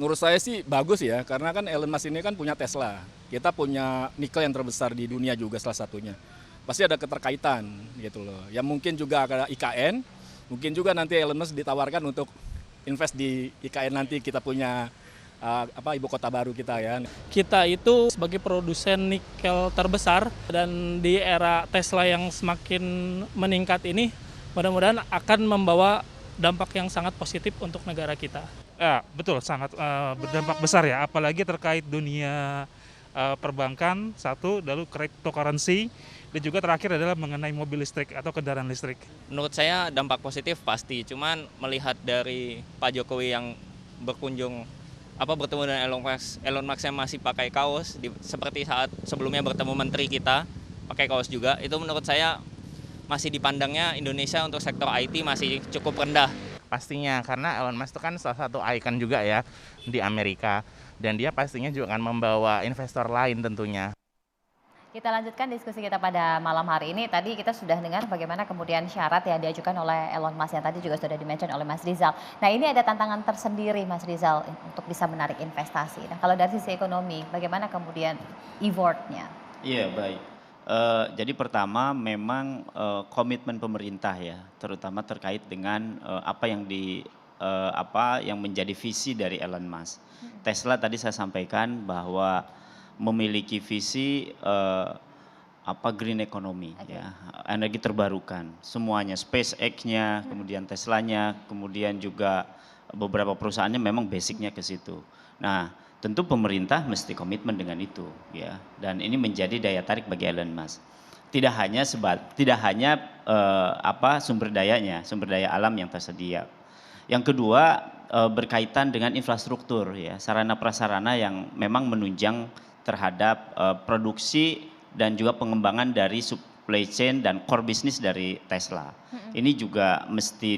Menurut saya sih bagus ya, karena kan Elon Musk ini kan punya Tesla. Kita punya nikel yang terbesar di dunia juga salah satunya. Pasti ada keterkaitan gitu loh. Ya mungkin juga ada IKN, mungkin juga nanti Elon Musk ditawarkan untuk invest di IKN nanti kita punya ibu kota baru kita ya. Kita itu sebagai produsen nikel terbesar dan di era Tesla yang semakin meningkat ini mudah-mudahan akan membawa dampak yang sangat positif untuk negara kita. Ya, betul, sangat berdampak besar ya, apalagi terkait dunia perbankan, satu, lalu cryptocurrency, dan juga terakhir adalah mengenai mobil listrik atau kendaraan listrik. Menurut saya dampak positif pasti, cuman melihat dari Pak Jokowi yang bertemu dengan Elon Musk yang masih pakai kaos seperti saat sebelumnya bertemu menteri kita pakai kaos juga, itu menurut saya masih dipandangnya Indonesia untuk sektor IT masih cukup rendah. Pastinya, karena Elon Musk itu kan salah satu ikon juga ya di Amerika. Dan dia pastinya juga akan membawa investor lain tentunya. Kita lanjutkan diskusi kita pada malam hari ini. Tadi kita sudah dengar bagaimana kemudian syarat yang diajukan oleh Elon Musk yang tadi juga sudah dimention oleh Mas Rizal. Nah ini ada tantangan tersendiri Mas Rizal untuk bisa menarik investasi. Nah kalau dari sisi ekonomi, bagaimana kemudian reward-nya? Iya baik. Jadi pertama memang komitmen pemerintah ya, terutama terkait dengan apa yang menjadi visi dari Elon Musk. Tesla tadi saya sampaikan bahwa memiliki visi green economy ya, energi terbarukan semuanya, SpaceX-nya, kemudian Tesla-nya, kemudian juga beberapa perusahaannya memang basicnya ke situ. Nah, tentu pemerintah mesti komitmen dengan itu ya, dan ini menjadi daya tarik bagi Elon Musk. Tidak hanya sumber daya alam yang tersedia. Yang kedua berkaitan dengan infrastruktur ya, sarana prasarana yang memang menunjang terhadap produksi dan juga pengembangan dari supply chain dan core bisnis dari Tesla. Ini juga mesti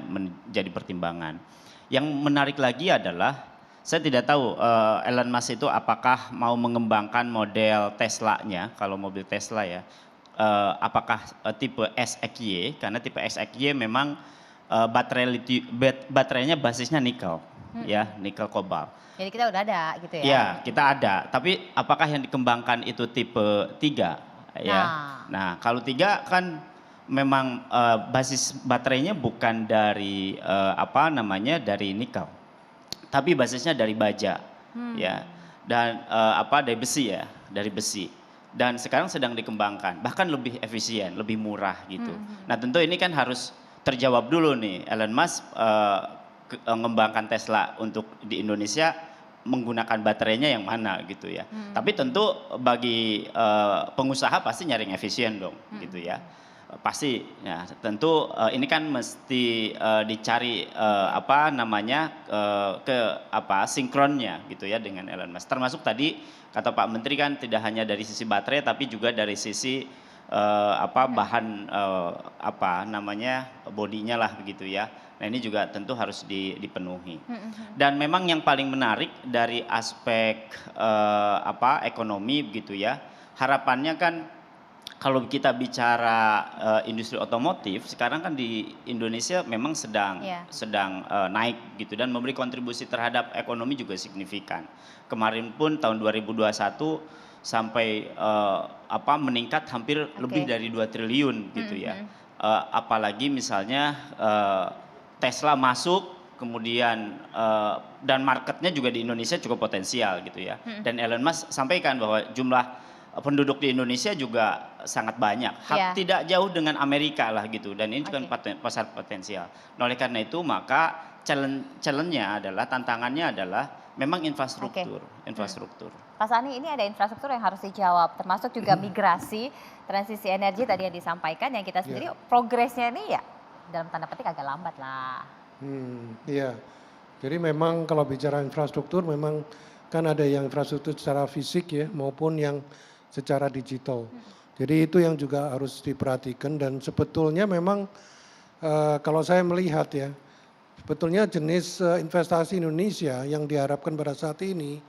menjadi pertimbangan. Yang menarik lagi adalah saya tidak tahu Elon Musk itu apakah mau mengembangkan model Tesla-nya, kalau mobil Tesla ya, apakah tipe SXY, karena tipe SXY memang baterainya basisnya nikel, ya, nikel kobalt. Jadi kita udah ada gitu ya? Ya, kita ada, tapi apakah yang dikembangkan itu tipe 3? Ya. Nah, kalau 3 kan memang basis baterainya bukan dari dari nikel, tapi basisnya dari baja, ya, dan dari besi ya, dari besi. Dan sekarang sedang dikembangkan, bahkan lebih efisien, lebih murah gitu. Nah tentu ini kan harus terjawab dulu nih, Elon Musk mengembangkan Tesla untuk di Indonesia menggunakan baterainya yang mana gitu ya. Tapi tentu bagi pengusaha pasti nyari yang efisien dong, gitu ya. Pasti ya, tentu ini kan mesti dicari sinkronnya gitu ya dengan Elon Musk. Termasuk tadi kata Pak Menteri kan tidak hanya dari sisi baterai tapi juga dari sisi bahan bodinya lah begitu ya. Nah ini juga tentu harus dipenuhi. Dan memang yang paling menarik dari aspek ekonomi begitu ya, harapannya kan kalau kita bicara industri otomotif, sekarang kan di Indonesia memang sedang naik gitu dan memberi kontribusi terhadap ekonomi juga signifikan. Kemarin pun tahun 2021 sampai meningkat hampir lebih dari 2 triliun gitu ya. Apalagi misalnya Tesla masuk, kemudian dan marketnya juga di Indonesia cukup potensial gitu ya. Dan Elon Musk sampaikan bahwa jumlah penduduk di Indonesia juga sangat banyak, tidak jauh dengan Amerika lah gitu, dan ini juga pasar potensial. Nah, oleh karena itu maka challenge-nya adalah, tantangannya adalah memang infrastruktur. Pak Sani, ini ada infrastruktur yang harus dijawab, termasuk juga migrasi, transisi energi tadi yang disampaikan, yang kita sendiri progresnya ini ya dalam tanda petik agak lambat lah. Iya, jadi memang kalau bicara infrastruktur memang kan ada yang infrastruktur secara fisik ya maupun yang secara digital. Jadi itu yang juga harus diperhatikan, dan sebetulnya memang kalau saya melihat ya, sebetulnya jenis investasi Indonesia yang diharapkan pada saat ini,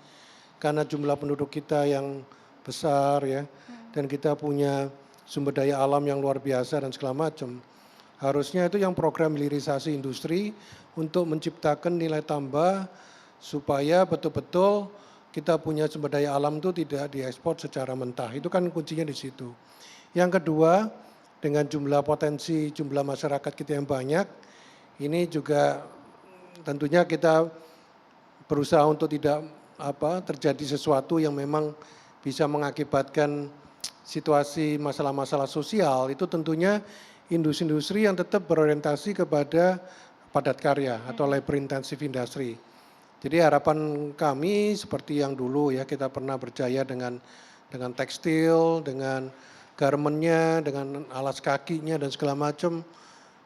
karena jumlah penduduk kita yang besar ya, dan kita punya sumber daya alam yang luar biasa dan segala macam, Harusnya itu yang program hilirisasi industri untuk menciptakan nilai tambah supaya betul-betul kita punya sumber daya alam itu tidak diekspor secara mentah. Itu kan kuncinya di situ. Yang kedua, dengan jumlah potensi, jumlah masyarakat kita yang banyak, ini juga tentunya kita berusaha untuk tidak terjadi sesuatu yang memang bisa mengakibatkan situasi masalah-masalah sosial. Itu tentunya industri-industri yang tetap berorientasi kepada padat karya atau labor intensive industry. Jadi harapan kami seperti yang dulu ya, kita pernah berjaya dengan tekstil, dengan garmennya, dengan alas kakinya dan segala macam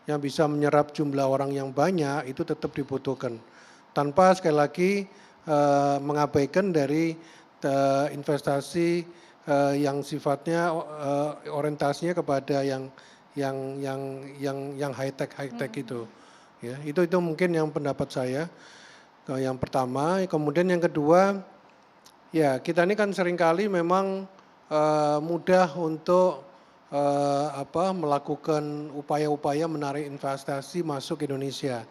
yang bisa menyerap jumlah orang yang banyak, itu tetap dibutuhkan. Tanpa sekali lagi mengabaikan dari investasi yang sifatnya orientasinya kepada yang high tech itu. Ya, itu mungkin yang pendapat saya. Yang pertama, kemudian yang kedua, ya kita ini kan seringkali memang mudah untuk melakukan upaya-upaya menarik investasi masuk ke Indonesia.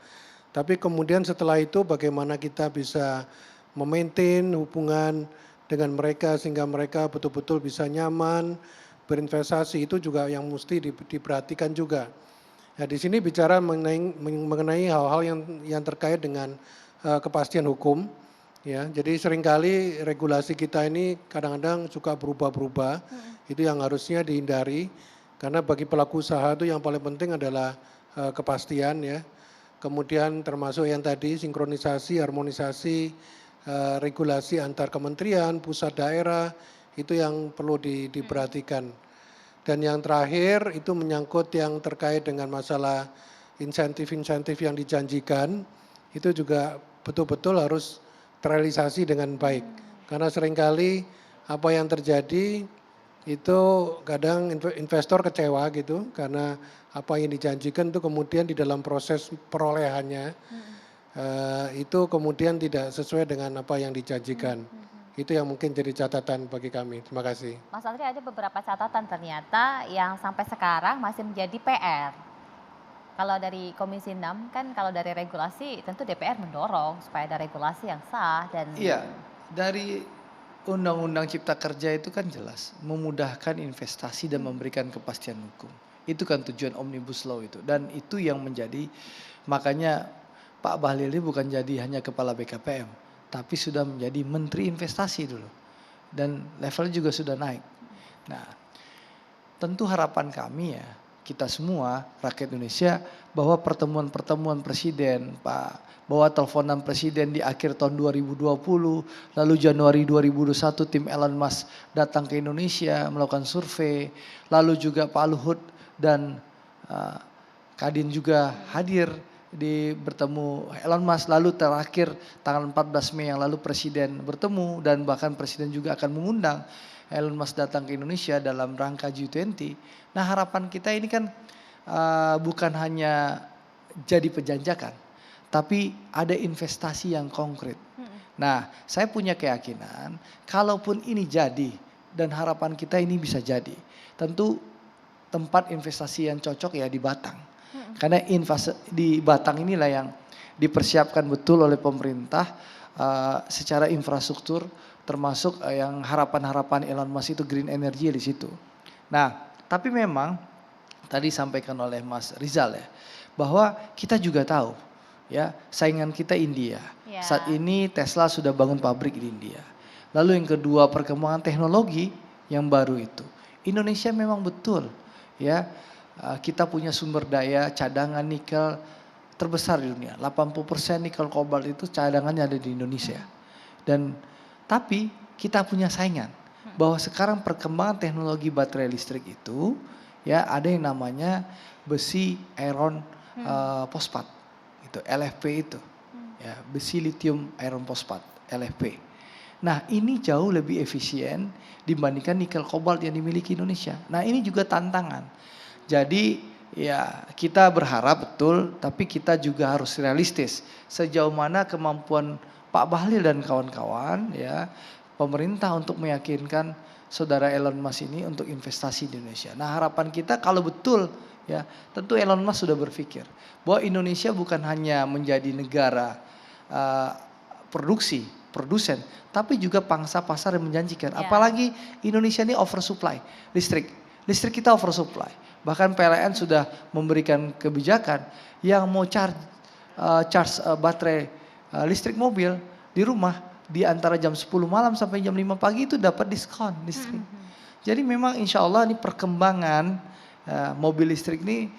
Tapi kemudian setelah itu bagaimana kita bisa memaintain hubungan dengan mereka sehingga mereka betul-betul bisa nyaman berinvestasi, itu juga yang mesti diperhatikan juga. Nah, di sini bicara mengenai hal-hal yang terkait dengan kepastian hukum, ya. Jadi seringkali regulasi kita ini kadang-kadang suka berubah-berubah. Itu yang harusnya dihindari, karena bagi pelaku usaha itu yang paling penting adalah kepastian, ya. Kemudian termasuk yang tadi sinkronisasi, harmonisasi regulasi antar kementerian, pusat, daerah, itu yang perlu diperhatikan. Dan yang terakhir itu menyangkut yang terkait dengan masalah insentif-insentif yang dijanjikan, itu juga betul-betul harus terrealisasi dengan baik. Karena seringkali apa yang terjadi itu kadang investor kecewa gitu, karena apa yang dijanjikan itu kemudian di dalam proses perolehannya itu kemudian tidak sesuai dengan apa yang dijanjikan. Itu yang mungkin jadi catatan bagi kami. Terima kasih. Mas Andri, ada beberapa catatan ternyata yang sampai sekarang masih menjadi PR. Kalau dari Komisi 6 kan kalau dari regulasi tentu DPR mendorong supaya ada regulasi yang sah dan Iya, dari Undang-Undang Cipta Kerja itu kan jelas memudahkan investasi dan memberikan kepastian hukum. Itu kan tujuan Omnibus Law itu, dan itu yang menjadi, makanya Pak Bahlil ini bukan jadi hanya kepala BKPM, tapi sudah menjadi Menteri Investasi dulu, dan levelnya juga sudah naik. Nah, tentu harapan kami ya, kita semua rakyat Indonesia, bahwa pertemuan-pertemuan presiden, bahwa teleponan presiden di akhir tahun 2020, lalu Januari 2021 tim Elon Musk datang ke Indonesia melakukan survei, lalu juga Pak Luhut dan Kadin juga hadir di bertemu Elon Musk, lalu terakhir tanggal 14 Mei yang lalu presiden bertemu, dan bahkan presiden juga akan mengundang Elon Musk datang ke Indonesia dalam rangka G20. Nah, harapan kita ini kan bukan hanya jadi penjajakan, tapi ada investasi yang konkret. Nah, saya punya keyakinan kalaupun ini jadi, dan harapan kita ini bisa jadi, tentu tempat investasi yang cocok ya di Batang. Karena di Batang inilah yang dipersiapkan betul oleh pemerintah secara infrastruktur, termasuk yang harapan-harapan Elon Musk itu green energy di situ. Nah, tapi memang tadi sampaikan oleh Mas Rizal ya, bahwa kita juga tahu ya saingan kita India. Ya. Saat ini Tesla sudah bangun pabrik di India. Lalu yang kedua, perkembangan teknologi yang baru itu. Indonesia memang betul ya, kita punya sumber daya cadangan nikel terbesar di dunia. 80% nikel kobalt itu cadangannya ada di Indonesia. Dan tapi kita punya saingan, bahwa sekarang perkembangan teknologi baterai listrik itu ya ada yang namanya besi iron fosfat, itu LFP itu. Ya, besi lithium iron fosfat, LFP. Nah, ini jauh lebih efisien dibandingkan nikel kobalt yang dimiliki Indonesia. Nah, ini juga tantangan. Jadi ya kita berharap betul, tapi kita juga harus realistis. Sejauh mana kemampuan Pak Bahlil dan kawan-kawan ya, pemerintah untuk meyakinkan saudara Elon Musk ini untuk investasi di Indonesia. Nah, harapan kita kalau betul Ya, tentu Elon Musk sudah berpikir bahwa Indonesia bukan hanya menjadi negara produsen, tapi juga pangsa pasar yang menjanjikan. Ya. Apalagi Indonesia ini oversupply listrik. Listrik kita oversupply. Bahkan PLN sudah memberikan kebijakan yang mau charge baterai listrik mobil di rumah di antara jam 10 malam sampai jam 5 pagi itu dapat diskon listrik. Jadi memang insya Allah ini perkembangan mobil listrik ini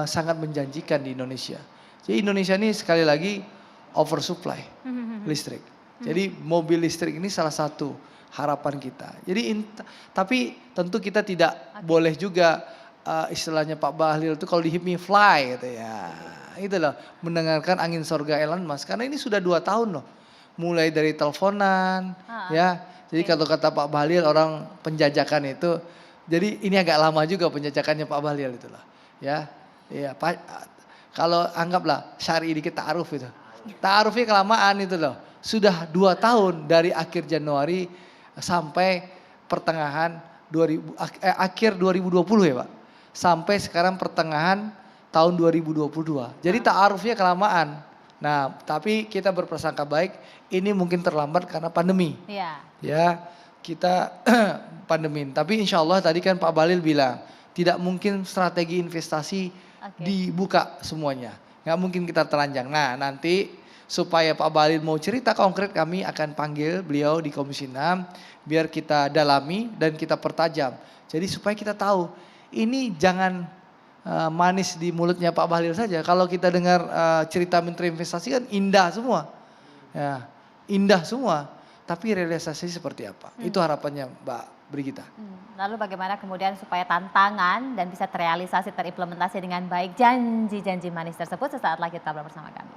sangat menjanjikan di Indonesia. Jadi Indonesia ini sekali lagi oversupply listrik. Jadi mobil listrik ini salah satu harapan kita. Jadi tapi tentu kita tidak boleh juga istilahnya Pak Bahlil itu kalau di Hip Me Fly gitu ya. Itu loh mendengarkan angin sorga Elon Musk karena ini sudah 2 tahun loh. Mulai dari teleponan ya. Jadi kalau kata Pak Bahlil orang penjajakan itu jadi ini agak lama juga penjajakannya Pak Bahlil itu loh. Ya. Iya, kalau anggaplah syari dikit ta'aruf itu. Ta'arufnya kelamaan itu loh. Sudah 2 tahun dari akhir Januari sampai pertengahan akhir 2020 ya Pak. Sampai sekarang pertengahan tahun 2022. Jadi ta'arufnya kelamaan. Nah, tapi kita berprasangka baik ini mungkin terlambat karena pandemi. Iya. Ya, kita pandemi. Tapi insya Allah tadi kan Pak Bahlil bilang tidak mungkin strategi investasi dibuka semuanya. Nggak mungkin kita telanjang. Nah nanti supaya Pak Bahlil mau cerita konkret kami akan panggil beliau di Komisi 6 biar kita dalami dan kita pertajam. Jadi supaya kita tahu ini jangan manis di mulutnya Pak Bahlil saja. Kalau kita dengar cerita Menteri Investasi kan indah semua. Ya, indah semua. Tapi realisasi seperti apa? Itu harapannya Mbak Brigita. Lalu bagaimana kemudian supaya tantangan dan bisa terrealisasi, terimplementasi dengan baik janji-janji manis tersebut sesaat lagi tetaplah bersama kami.